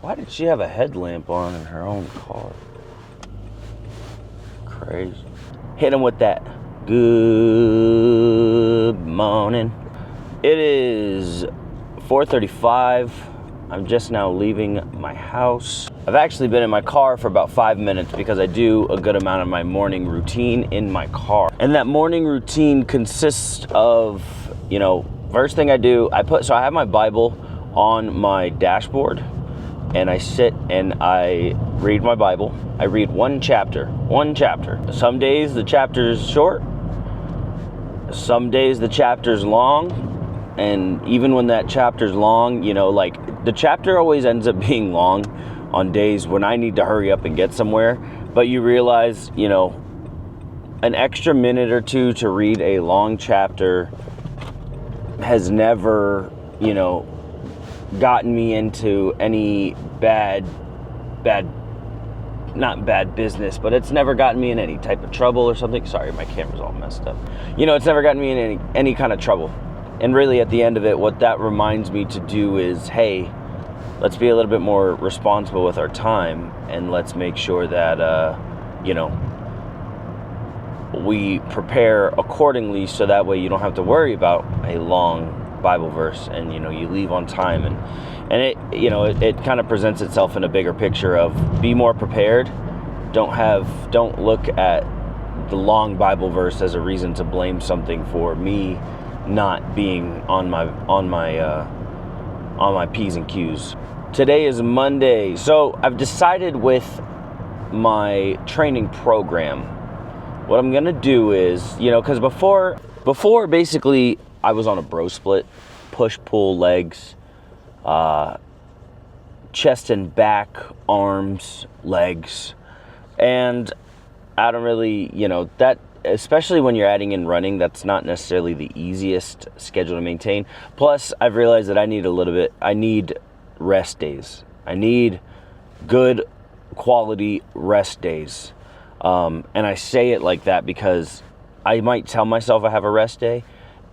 Why did she have a headlamp on in her own car? Crazy. Hit him with that. Good morning. It is 4:35. I'm just now leaving my house. I've actually been in my car for about 5 minutes because I do a good amount of my morning routine in my car. And that morning routine consists of, first thing I do, I have my Bible on my dashboard, and I sit and I read my Bible. I read one chapter. Some days the chapter's short. Some days the chapter's long. And even when that chapter's long, the chapter always ends up being long on days when I need to hurry up and get somewhere. But you realize, an extra minute or two to read a long chapter has never, gotten me into any not bad business, but it's never gotten me in any type of trouble or something. Sorry, my camera's all messed up. It's never gotten me in any kind of trouble. And really, at the end of it, what that reminds me to do is, hey, let's be a little bit more responsible with our time, and let's make sure that, we prepare accordingly, so that way you don't have to worry about a long Bible verse, and, you leave on time. And it kind of presents itself in a bigger picture of be more prepared. Don't look at the long Bible verse as a reason to blame something for me not being on my P's and Q's. Today is Monday, so I've decided with my training program, what I'm gonna do is, because before basically I was on a bro split, push, pull, legs, chest and back, arms, legs, and I don't really, that, especially when you're adding in running, that's not necessarily the easiest schedule to maintain. Plus, I've realized that I need rest days. I need good quality rest days. And I say it like that because I might tell myself I have a rest day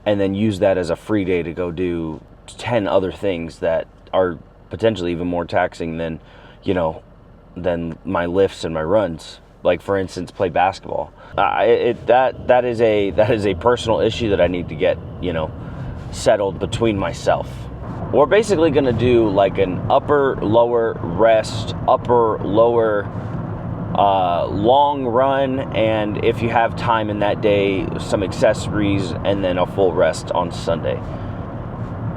and then use that as a free day to go do 10 other things that are potentially even more taxing than my lifts and my runs. Like, for instance, play basketball. That is a personal issue that I need to get, settled between myself. We're basically going to do like an upper, lower rest, upper, lower, long run, and if you have time in that day, some accessories, and then a full rest on Sunday.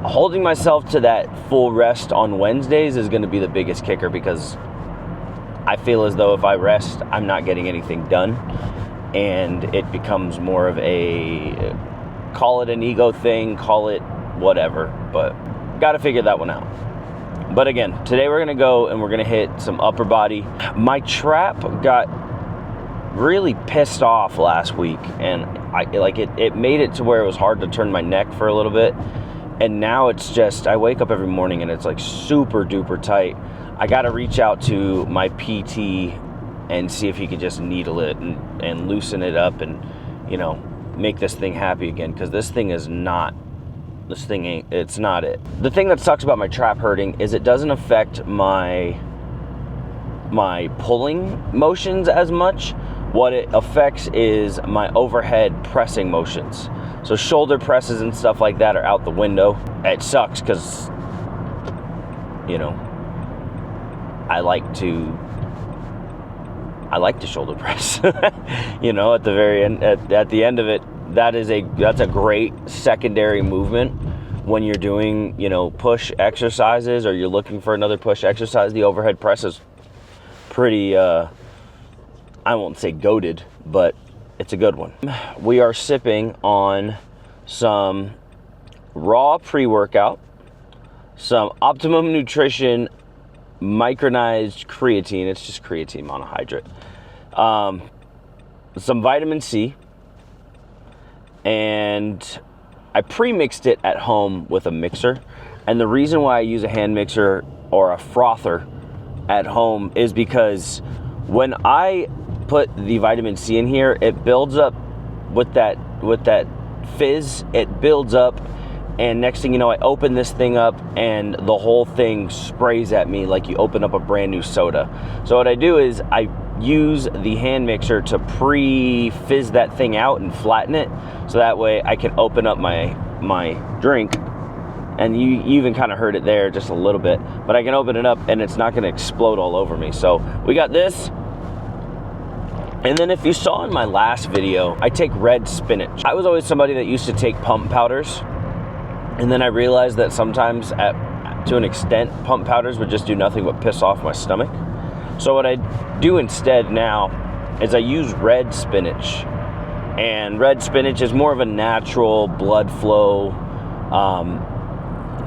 Holding myself to that full rest on Wednesdays is going to be the biggest kicker, because I feel as though if I rest, I'm not getting anything done, and it becomes more of a, call it an ego thing, call it whatever, but got to figure that one out. But again, today we're going to go and we're going to hit some upper body. My trap got really pissed off last week, and it made it to where it was hard to turn my neck for a little bit, and now it's just, I wake up every morning and it's like super duper tight. I got to reach out to my PT and see if he could just needle it and loosen it up and, make this thing happy again, because it's not it. The thing that sucks about my trap hurting is it doesn't affect my pulling motions as much. What it affects is my overhead pressing motions. So shoulder presses and stuff like that are out the window. It sucks because, I like to shoulder press. At the very end, at the end of it, that's a great secondary movement when you're doing, push exercises, or you're looking for another push exercise. The overhead press is pretty, I won't say goated, but it's a good one. We are sipping on some raw pre-workout, some Optimum Nutrition micronized creatine. It's just creatine monohydrate. Some vitamin C, and I pre-mixed it at home with a mixer. And the reason why I use a hand mixer or a frother at home is because when I put the vitamin C in here, it builds up with that fizz. It builds up and next thing you know, I open this thing up and the whole thing sprays at me like you open up a brand new soda. So what I do is I use the hand mixer to pre-fizz that thing out and flatten it, so that way I can open up my drink. And you even kind of heard it there just a little bit, but I can open it up and it's not going to explode all over me. So we got this. And then if you saw in my last video, I take red spinach. I was always somebody that used to take pump powders, and then I realized that sometimes to an extent, pump powders would just do nothing but piss off my stomach. So what I do instead now is I use red spinach. And red spinach is more of a natural blood flow,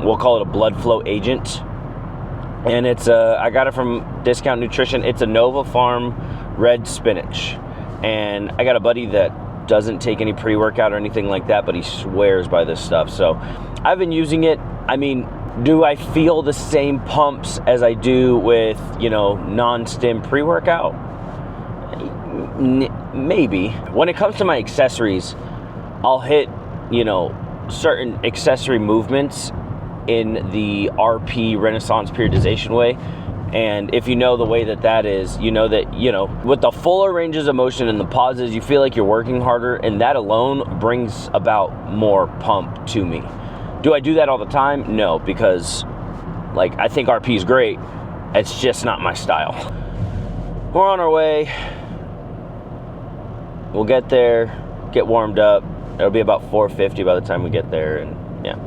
we'll call it a blood flow agent. And it's I got it from Discount Nutrition. It's a Nova Farm red spinach. And I got a buddy that doesn't take any pre-workout or anything like that, but he swears by this stuff. So I've been using it. I mean, do I feel the same pumps as I do with, non-stim pre-workout? Maybe. When it comes to my accessories, I'll hit, certain accessory movements in the RP Renaissance periodization way. And if you know the way that is, you know that, with the fuller ranges of motion and the pauses, you feel like you're working harder, and that alone brings about more pump to me. Do I do that all the time? No, because I think RP is great. It's just not my style. We're on our way. We'll get there, get warmed up. It'll be about 4:50 by the time we get there, and yeah.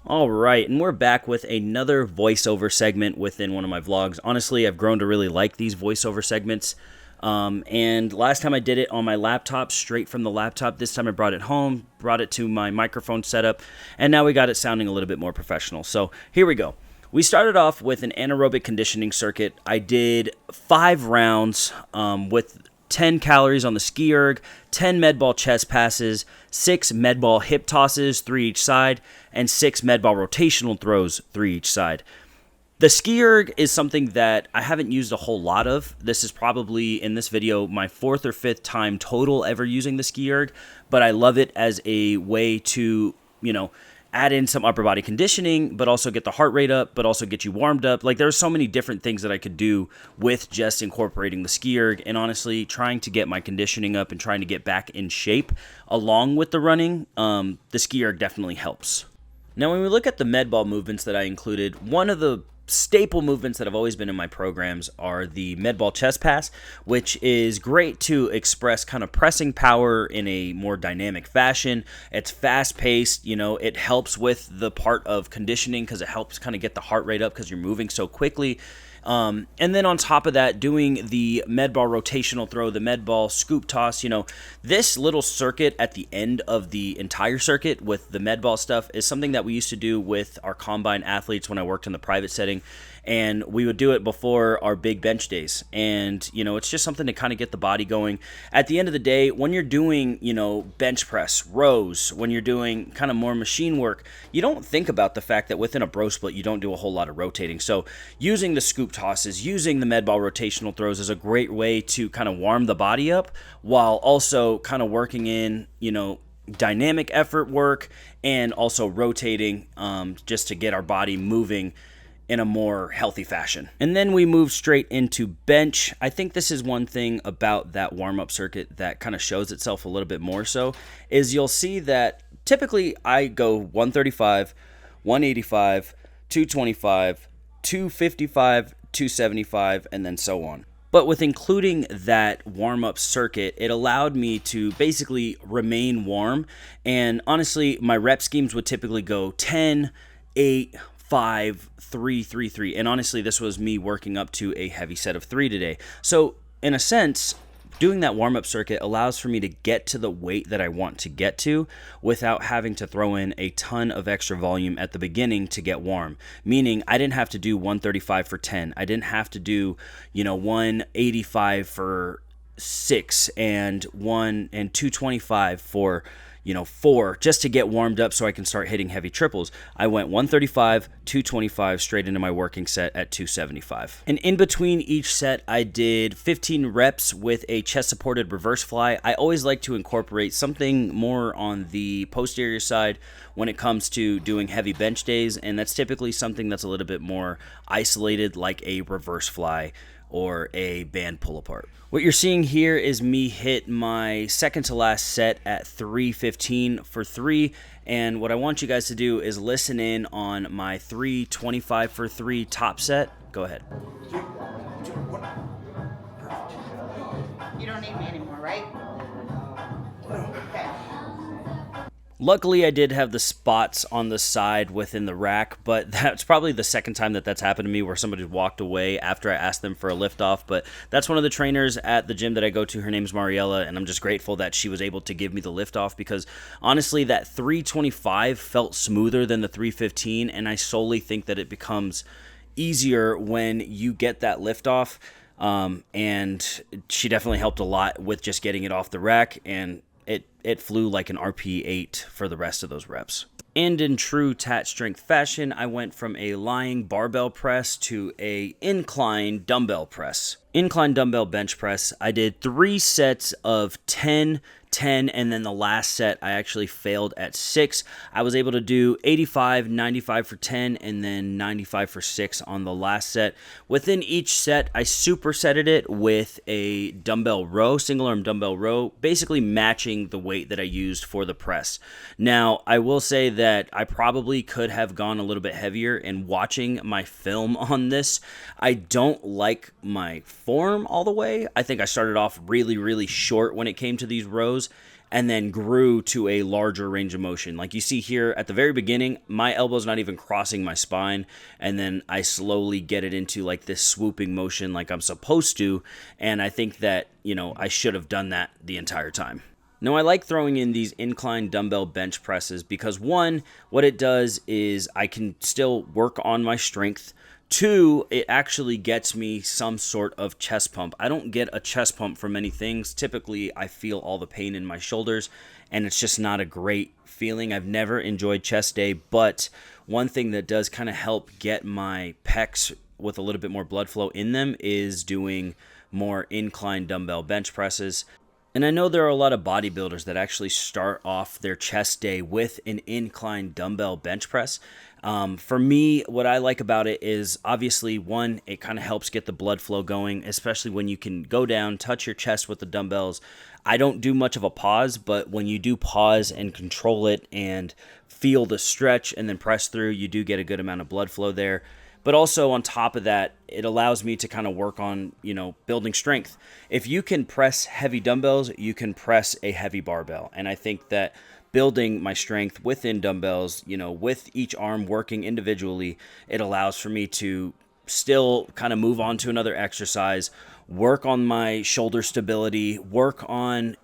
All right, and we're back with another voiceover segment within one of my vlogs. Honestly, I've grown to really like these voiceover segments. And last time I did it on my laptop, straight from the laptop. This time I brought it home, brought it to my microphone setup, and now we got it sounding a little bit more professional. So here we go. We started off with an anaerobic conditioning circuit. I did 5 rounds with 10 calories on the ski erg, 10 med ball chest passes, 6 med ball hip tosses, 3 each side, and 6 med ball rotational throws, 3 each side. The ski erg is something that I haven't used a whole lot of. This is probably, in this video, my 4th or 5th time total ever using the ski erg, but I love it as a way to, add in some upper body conditioning, but also get the heart rate up, but also get you warmed up. There's so many different things that I could do with just incorporating the ski erg, and honestly, trying to get my conditioning up and trying to get back in shape along with the running, the ski erg definitely helps. Now, when we look at the med ball movements that I included, one of the staple movements that have always been in my programs are the med ball chest pass, which is great to express kind of pressing power in a more dynamic fashion. It's fast paced, it helps with the part of conditioning because it helps kind of get the heart rate up because you're moving so quickly. And then on top of that, doing the med ball rotational throw, the med ball scoop toss, this little circuit at the end of the entire circuit with the med ball stuff is something that we used to do with our combine athletes when I worked in the private setting. And we would do it before our big bench days. And, it's just something to kind of get the body going. At the end of the day, when you're doing, bench press, rows, when you're doing kind of more machine work, you don't think about the fact that within a bro split, you don't do a whole lot of rotating. So using the scoop tosses, using the med ball rotational throws is a great way to kind of warm the body up while also kind of working in, dynamic effort work and also rotating just to get our body moving in a more healthy fashion. And then we move straight into bench. I think this is one thing about that warm-up circuit that kind of shows itself a little bit more so, is you'll see that typically I go 135, 185, 225, 255, 275, and then so on. But with including that warm-up circuit, it allowed me to basically remain warm. And honestly, my rep schemes would typically go 10, 8, 5, 3, 3, 3. And honestly, this was me working up to a heavy set of 3 today. So in a sense, doing that warm-up circuit allows for me to get to the weight that I want to get to without having to throw in a ton of extra volume at the beginning to get warm. Meaning I didn't have to do 135 for 10. I didn't have to do, 185 for 6 and 225 for 4 just to get warmed up so I can start hitting heavy triples. I went 135, 225 straight into my working set at 275. And in between each set, I did 15 reps with a chest supported reverse fly. I always like to incorporate something more on the posterior side when it comes to doing heavy bench days, and that's typically something that's a little bit more isolated, like a reverse fly or a band pull apart. What you're seeing here is me hit my second to last set at 315 for 3, and what I want you guys to do is listen in on my 325 for 3 top set. Go ahead. You don't need me anymore, right? Okay. Luckily, I did have the spots on the side within the rack, but that's probably the second time that that's happened to me where somebody walked away after I asked them for a lift off. But that's one of the trainers at the gym that I go to. Her name's Mariella, and I'm just grateful that she was able to give me the lift off, because honestly, that 325 felt smoother than the 315, and I solely think that it becomes easier when you get that lift off. And she definitely helped a lot with just getting it off the rack, and it flew like an RP8 for the rest of those reps. And in true Tat Strength fashion, I went from a lying barbell press to a incline dumbbell press. Incline dumbbell bench press, I did 3 sets of 10, 10, and then the last set I actually failed at 6. I was able to do 85, 95 for 10, and then 95 for 6 on the last set. Within each set, I supersetted it with a dumbbell row, single arm dumbbell row, basically matching the weight that I used for the press. Now, I will say that I probably could have gone a little bit heavier. In watching my film on this, I don't like my form all the way. I think I started off really, really short when it came to these rows, and then grew to a larger range of motion. Like you see here at the very beginning, my elbow's not even crossing my spine, and then I slowly get it into like this swooping motion like I'm supposed to, and I think that, I should have done that the entire time. Now, I like throwing in these incline dumbbell bench presses because, one, what it does is I can still work on my strength. 2, it actually gets me some sort of chest pump. I don't get a chest pump from many things. Typically, I feel all the pain in my shoulders, and it's just not a great feeling. I've never enjoyed chest day, but one thing that does kind of help get my pecs with a little bit more blood flow in them is doing more incline dumbbell bench presses. And I know there are a lot of bodybuilders that actually start off their chest day with an incline dumbbell bench press. For me, what I like about it is obviously, one, it kind of helps get the blood flow going, especially when you can go down, touch your chest with the dumbbells. I don't do much of a pause, but when you do pause and control it and feel the stretch and then press through, you do get a good amount of blood flow there. But also on top of that, it allows me to kind of work on, building strength. If you can press heavy dumbbells, you can press a heavy barbell. And I think that building my strength within dumbbells, with each arm working individually, it allows for me to still kind of move on to another exercise, work on my shoulder stability, work on,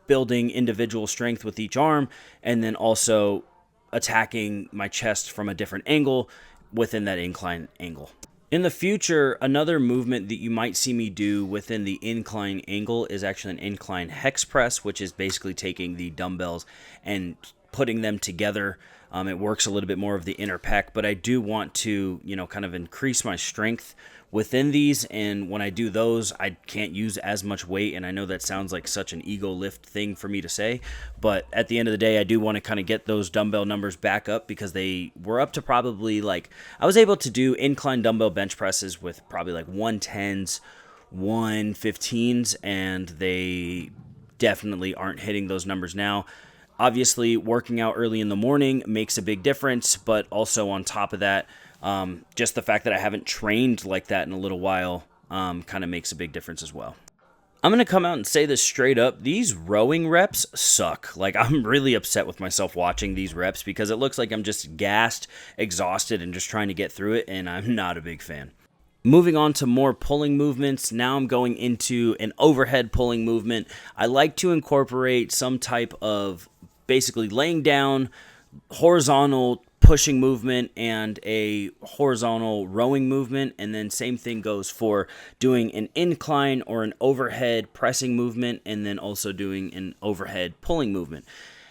building individual strength with each arm, and then also attacking my chest from a different angle within that incline angle. In the future, another movement that you might see me do within the incline angle is actually an incline hex press, which is basically taking the dumbbells and putting them together. It works a little bit more of the inner pec, but I do want to, kind of increase my strength within these, and when I do those, I can't use as much weight, and I know that sounds like such an ego lift thing for me to say, but at the end of the day, I do want to kind of get those dumbbell numbers back up, because they were up to probably I was able to do incline dumbbell bench presses with probably 110s, 115s, and they definitely aren't hitting those numbers now. Obviously, working out early in the morning makes a big difference, but also on top of that, just the fact that I haven't trained like that in a little while kind of makes a big difference as well. I'm going to come out and say this straight up. These rowing reps suck. I'm really upset with myself watching these reps because it looks like I'm just gassed, exhausted, and just trying to get through it, and I'm not a big fan. Moving on to more pulling movements, now I'm going into an overhead pulling movement. I like to incorporate some type of basically laying down, horizontal pushing movement and a horizontal rowing movement, and then same thing goes for doing an incline or an overhead pressing movement, and then also doing an overhead pulling movement.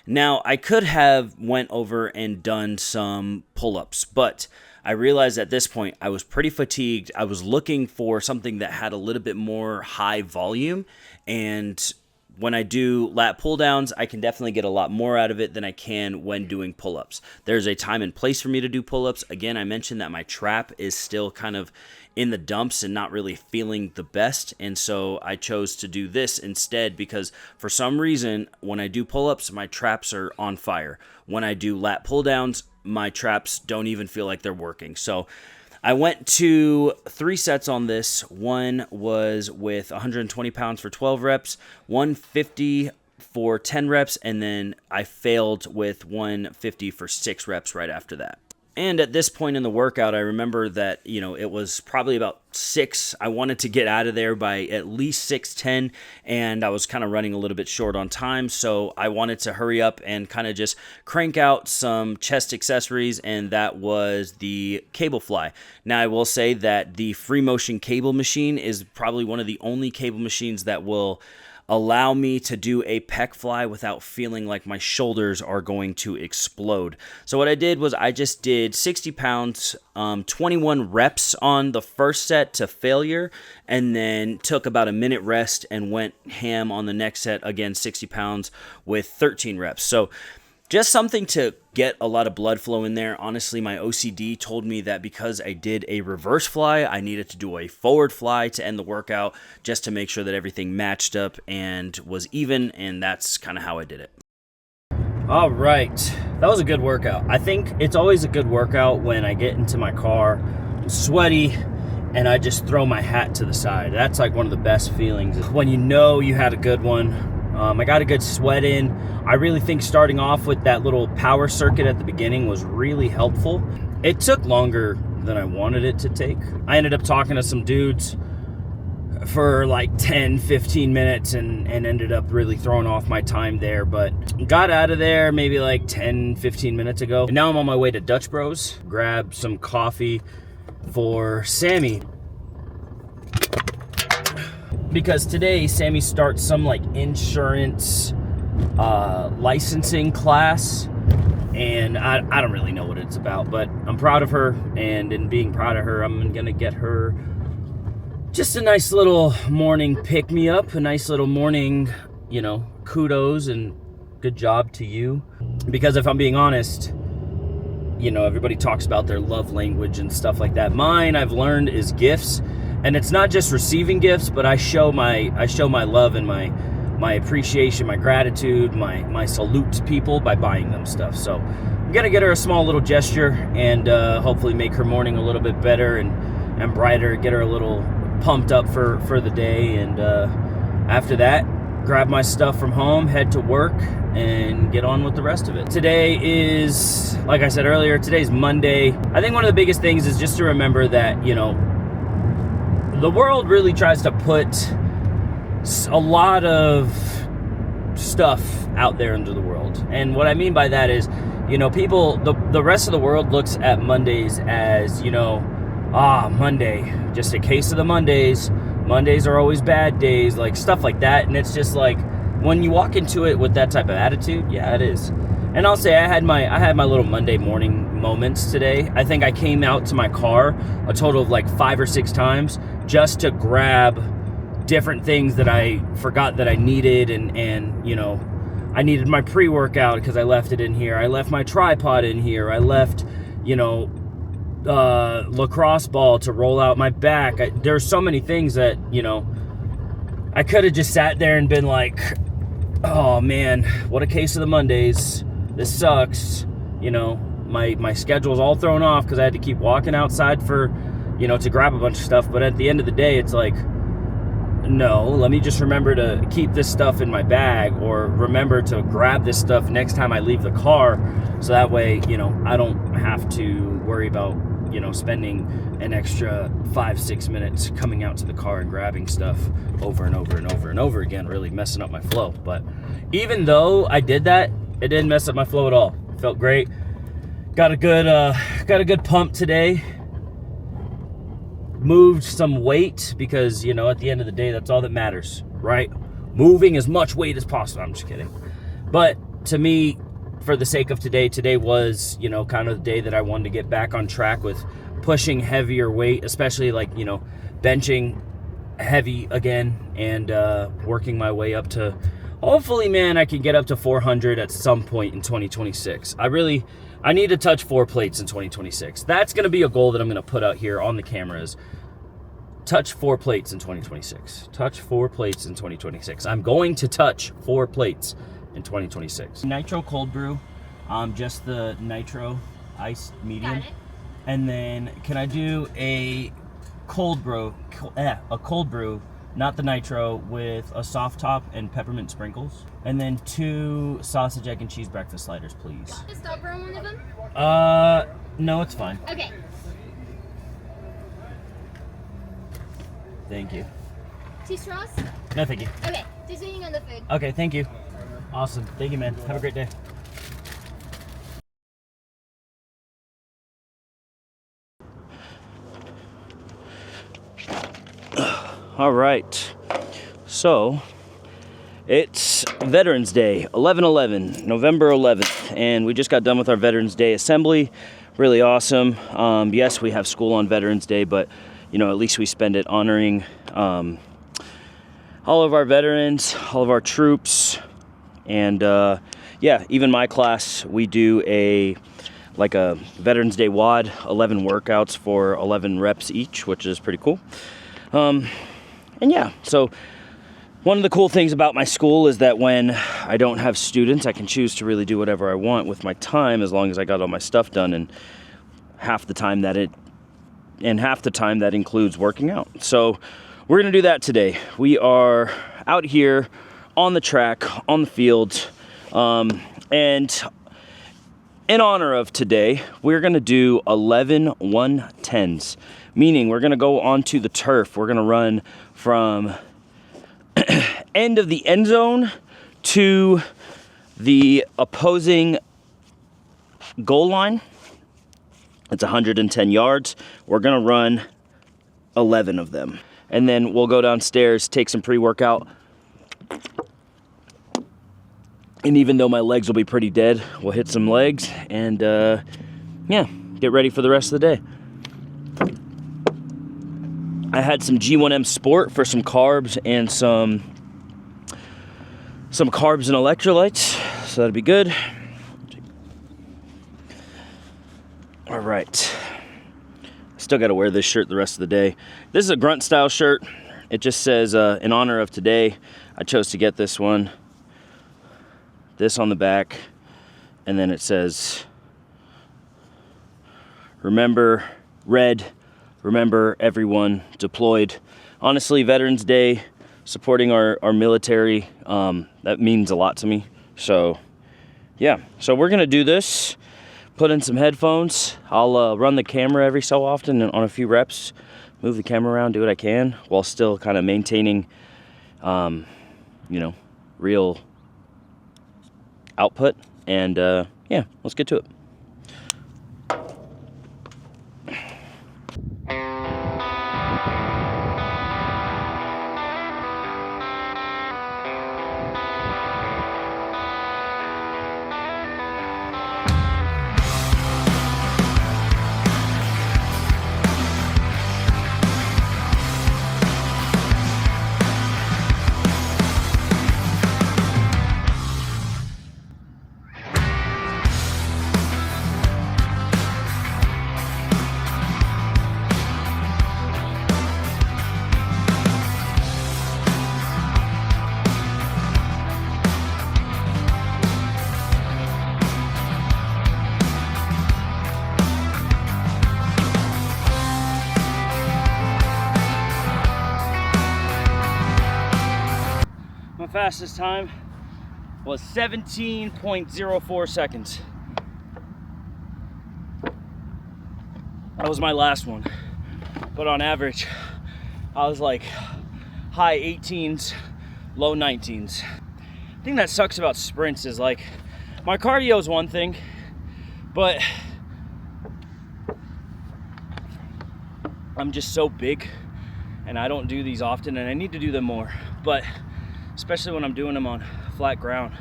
Now, I could have went over and done some pull-ups, but I realized at this point I was pretty fatigued. I was looking for something that had a little bit more high volume, and when I do lat pull downs, I can definitely get a lot more out of it than I can when doing pull-ups. There's a time and place for me to do pull-ups. Again, I mentioned that my trap is still kind of in the dumps and not really feeling the best, and so I chose to do this instead because for some reason when I do pull-ups, my traps are on fire. When I do lat pull downs, my traps don't even feel like they're working. So I went to 3 sets on this. One was with 120 pounds for 12 reps, 150 for 10 reps, and then I failed with 150 for 6 reps right after that. And at this point in the workout, I remember that, it was probably about 6. I wanted to get out of there by at least 6:10, and I was kind of running a little bit short on time, so I wanted to hurry up and kind of just crank out some chest accessories, and that was the cable fly. Now, I will say that the Free Motion cable machine is probably one of the only cable machines that will allow me to do a pec fly without feeling like my shoulders are going to explode. So what I did was I just did 60 pounds, 21 reps on the first set to failure, and then took about a minute rest and went ham on the next set, again 60 pounds with 13 reps. So just something to get a lot of blood flow in there. Honestly, my OCD told me that because I did a reverse fly, I needed to do a forward fly to end the workout just to make sure that everything matched up and was even, and that's kind of how I did it. All right, that was a good workout. I think it's always a good workout when I get into my car, I'm sweaty, and I just throw my hat to the side. That's like one of the best feelings, when you know you had a good one. I got a good sweat in. I really think starting off with that little power circuit at the beginning was really helpful. It took longer than I wanted it to take. I ended up talking to some dudes for like 10, 15 minutes and ended up really throwing off my time there, but got out of there maybe like 10, 15 minutes ago. And now I'm on my way to Dutch Bros. Grab some coffee for Sammy, because today Sammy starts some like insurance licensing class, and I don't really know what it's about, but I'm proud of her, and in being proud of her, I'm gonna get her just a nice little morning pick-me-up, a nice little morning, kudos and good job to you. Because if I'm being honest, everybody talks about their love language and stuff like that. Mine, I've learned, is gifts. And it's not just receiving gifts, but I show my love and my appreciation, my gratitude, my salute to people by buying them stuff. So I'm gonna get her a small little gesture and hopefully make her morning a little bit better and brighter, get her a little pumped up for the day. And after that, grab my stuff from home, head to work, and get on with the rest of it. Today is, like I said earlier, today's Monday. I think one of the biggest things is just to remember that, the world really tries to put a lot of stuff out there into the world. And what I mean by that is, people, the rest of the world looks at Mondays as, Monday, just a case of the Mondays. Mondays are always bad days, like stuff like that. And it's just like, when you walk into it with that type of attitude, yeah, it is. And I'll say I had my little Monday morning moments today. I think I came out to my car a total of like 5 or 6 times just to grab different things that I forgot that I needed, and I needed my pre-workout because I left it in here. I left my tripod in here. I left, lacrosse ball to roll out my back. There's so many things that, I could have just sat there and been like, oh man, what a case of the Mondays. This sucks. My schedule's all thrown off because I had to keep walking outside for, to grab a bunch of stuff. But at the end of the day, it's like, no, let me just remember to keep this stuff in my bag, or remember to grab this stuff next time I leave the car. So that way, I don't have to worry about, spending an extra 5-6 minutes coming out to the car and grabbing stuff over and over and over and over again, really messing up my flow. But even though I did that, it didn't mess up my flow at all. It felt great. Got a good pump today. Moved some weight because, at the end of the day, that's all that matters, right? Moving as much weight as possible. I'm just kidding. But to me, for the sake of today was, you know, kind of the day that I wanted to get back on track with pushing heavier weight, especially like, you know, benching heavy again, and working my way up to, hopefully, man, I can get up to 400 at some point in 2026. I need to touch 4 plates in 2026. That's going to be a goal that I'm going to put out here on the cameras. Touch 4 plates in 2026. Touch 4 plates in 2026. I'm going to touch 4 plates in 2026. Nitro cold brew, just the nitro ice medium. Got it. And then can I do a cold brew, not the nitro, with a soft top and peppermint sprinkles? And then 2 sausage, egg, and cheese breakfast sliders, please. The stopper on one of them? No, it's fine. Okay. Thank you. 2 straws? No, thank you. Okay, just waiting on the food. Okay, thank you. Awesome. Thank you, man. Have a great day. All right. So, it's Veterans Day, 11/11, November 11th, and we just got done with our Veterans Day assembly. Really awesome. Yes, we have school on Veterans Day, but you know, at least we spend it honoring all of our veterans, all of our troops, and yeah, even my class, we do a Veterans Day WOD, 11 workouts for 11 reps each, which is pretty cool. And yeah, so one of the cool things about my school is that when I don't have students, I can choose to really do whatever I want with my time, as long as I got all my stuff done, and half the time that includes working out. So we're gonna do that today. We are out here on the track, on the field, and in honor of today, we're gonna do 11 110s, meaning we're gonna go onto the turf. We're gonna run from end of the end zone to the opposing goal line. It's 110 yards. We're gonna run 11 of them. And then we'll go downstairs, take some pre-workout. And even though my legs will be pretty dead, we'll hit some legs and yeah, get ready for the rest of the day. I had some G1M Sport for some carbs and some carbs and electrolytes, so that'll be good. All right. Still got to wear this shirt the rest of the day. This is a grunt style shirt. It just says, in honor of today, I chose to get this one. This on the back, and then it says, remember everyone deployed. Honestly, Veterans Day, supporting our military, that means a lot to me. So yeah, so we're gonna do this, put in some headphones. I'll run the camera every so often on a few reps, move the camera around, do what I can, while still kind of maintaining, you know, real output. And yeah, let's get to it. My fastest time was 17.04 seconds. That was my last one. But on average, I was like high 18s, low 19s. The thing that sucks about sprints is like, my cardio is one thing, but I'm just so big and I don't do these often, and I need to do them more. But especially when I'm doing them on flat ground,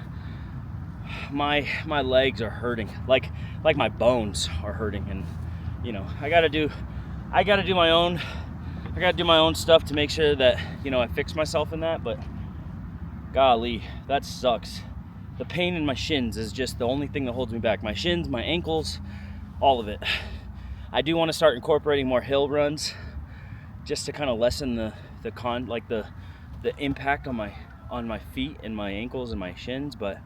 my legs are hurting, like my bones are hurting, and you know, I gotta do my own stuff to make sure that, you know, I fix myself in that. But golly, that sucks. The pain in my shins is just the only thing that holds me back. My shins, my ankles, all of it. I do want to start incorporating more hill runs just to kind of lessen the impact on my feet and my ankles and my shins. But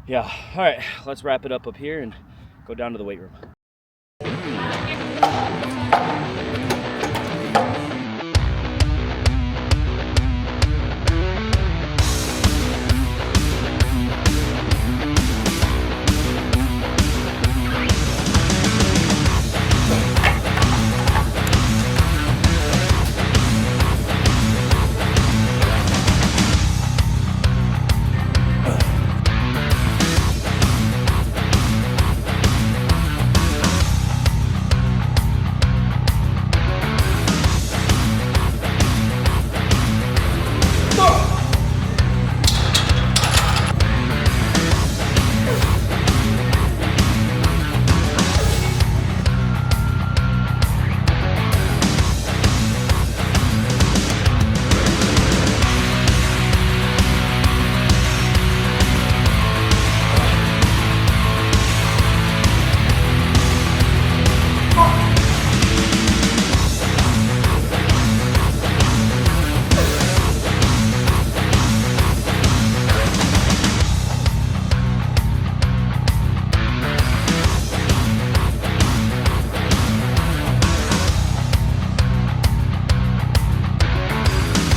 yeah, all right, let's wrap it up here and go down to the weight room.